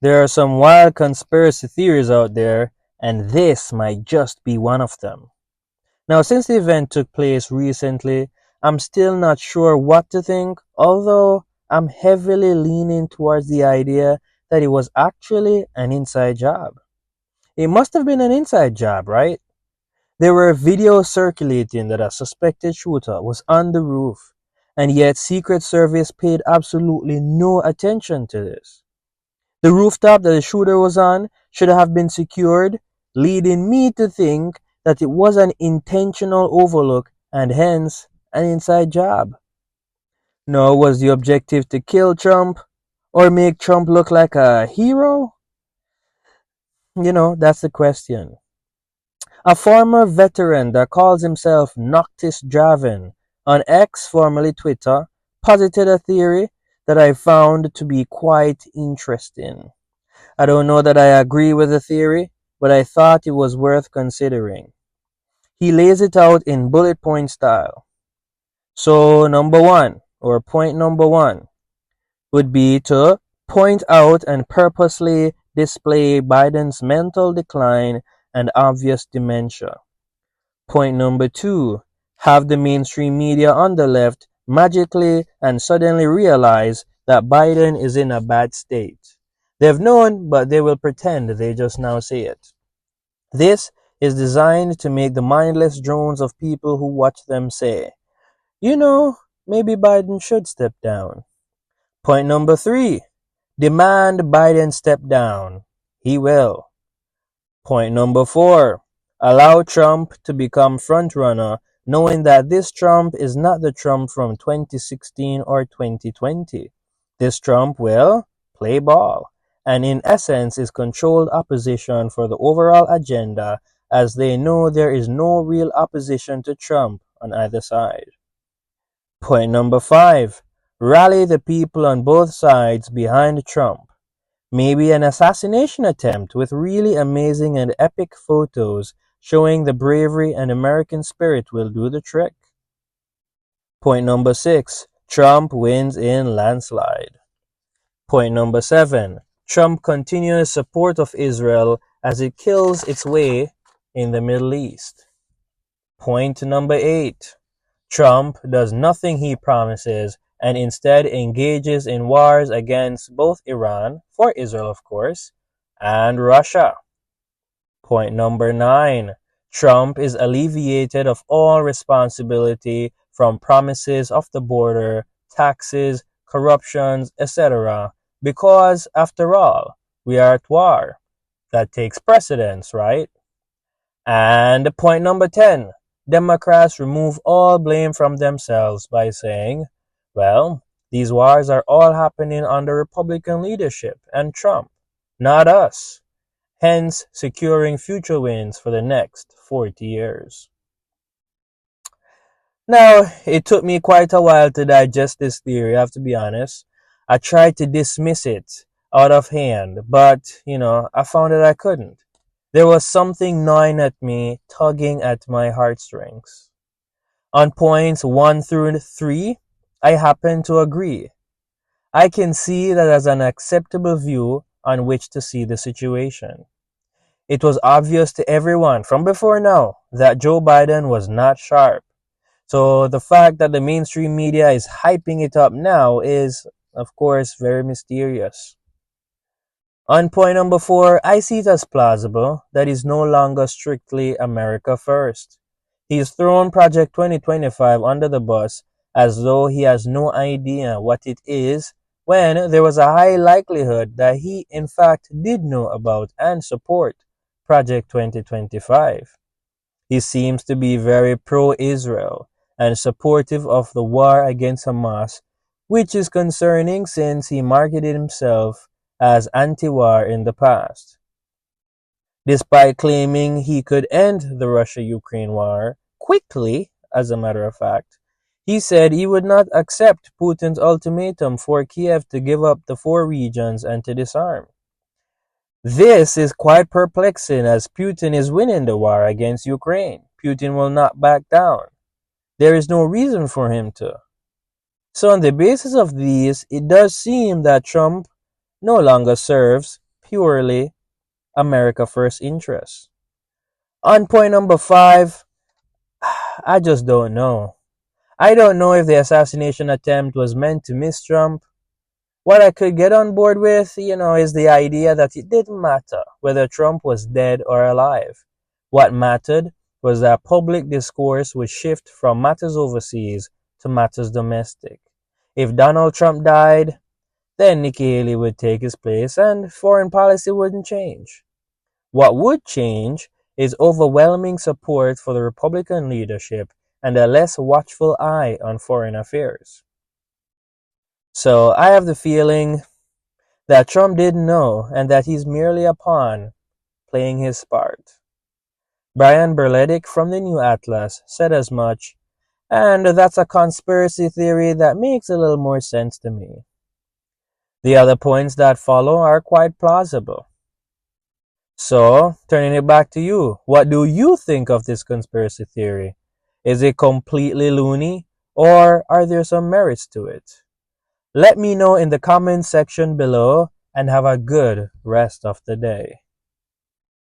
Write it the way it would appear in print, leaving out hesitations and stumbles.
There are some wild conspiracy theories out there, and this might just be one of them. Now, since the event took place recently, I'm still not sure what to think, although I'm heavily leaning towards the idea that it was actually an inside job. It must have been an inside job, right? There were videos circulating that a suspected shooter was on the roof, and yet Secret Service paid absolutely no attention to this. The rooftop that the shooter was on should have been secured, leading me to think that it was an intentional overlook and hence an inside job. Now, was the objective to kill Trump or make Trump look like a hero? That's the question. A former veteran that calls himself Noctis Draven on X, formerly Twitter, posited a theory that I found to be quite interesting. I don't know that I agree with the theory, but I thought it was worth considering. He lays it out in bullet point style. So, point number one, would be to point out and purposely display Biden's mental decline and obvious dementia. Point number two, have the mainstream media on the left magically and suddenly realize that Biden is in a bad state. They've known, but they will pretend they just now see it. This is designed to make the mindless drones of people who watch them say, you know, maybe Biden should step down. Point number three, demand Biden step down. He will. Point number four, allow Trump to become frontrunner, knowing that this Trump is not the Trump from 2016 or 2020. This Trump will play ball, and in essence is controlled opposition for the overall agenda, as they know there is no real opposition to Trump on either side. Point number five, rally the people on both sides behind Trump. Maybe an assassination attempt with really amazing and epic photos showing the bravery and American spirit will do the trick. Point number six, Trump wins in landslide. Point number seven, Trump continues support of Israel as it kills its way in the Middle East. Point number eight, Trump does nothing he promises and instead engages in wars against both Iran, for Israel of course, and Russia. Point number nine, Trump is alleviated of all responsibility from promises of the border, taxes, corruptions, etc. Because, after all, we are at war. That takes precedence, right? And point number 10, Democrats remove all blame from themselves by saying, well, these wars are all happening under Republican leadership and Trump, not us, hence securing future wins for the next 40 years. Now, it took me quite a while to digest this theory, I have to be honest. I tried to dismiss it out of hand, but, I found that I couldn't. There was something gnawing at me, tugging at my heartstrings. On points 1 through 3, I happen to agree. I can see that as an acceptable view on which to see the situation. It was obvious to everyone from before now that Joe Biden was not sharp. So the fact that the mainstream media is hyping it up now is, of course, very mysterious. On point number 4, I see it as plausible that he's no longer strictly America first. He's thrown Project 2025 under the bus as though he has no idea what it is, when there was a high likelihood that he in fact did know about and support Project 2025. He seems to be very pro-Israel and supportive of the war against Hamas, which is concerning since he marketed himself as anti-war in the past. Despite claiming he could end the Russia-Ukraine war quickly, as a matter of fact, he said he would not accept Putin's ultimatum for Kiev to give up the 4 regions and to disarm. This is quite perplexing as Putin is winning the war against Ukraine. Putin will not back down. There is no reason for him to. So on the basis of these, it does seem that Trump no longer serves purely America First interests. On point number 5, I just don't know. I don't know if the assassination attempt was meant to miss Trump. What I could get on board with, is the idea that it didn't matter whether Trump was dead or alive. What mattered was that public discourse would shift from matters overseas to matters domestic. If Donald Trump died, then Nikki Haley would take his place and foreign policy wouldn't change. What would change is overwhelming support for the Republican leadership and a less watchful eye on foreign affairs. So I have the feeling that Trump didn't know and that he's merely a pawn playing his part. Brian Berledick from the New Atlas said as much, and that's a conspiracy theory that makes a little more sense to me. The other points that follow are quite plausible. So, turning it back to you, what do you think of this conspiracy theory? Is it completely loony, or are there some merits to it? Let me know in the comments section below, and have a good rest of the day.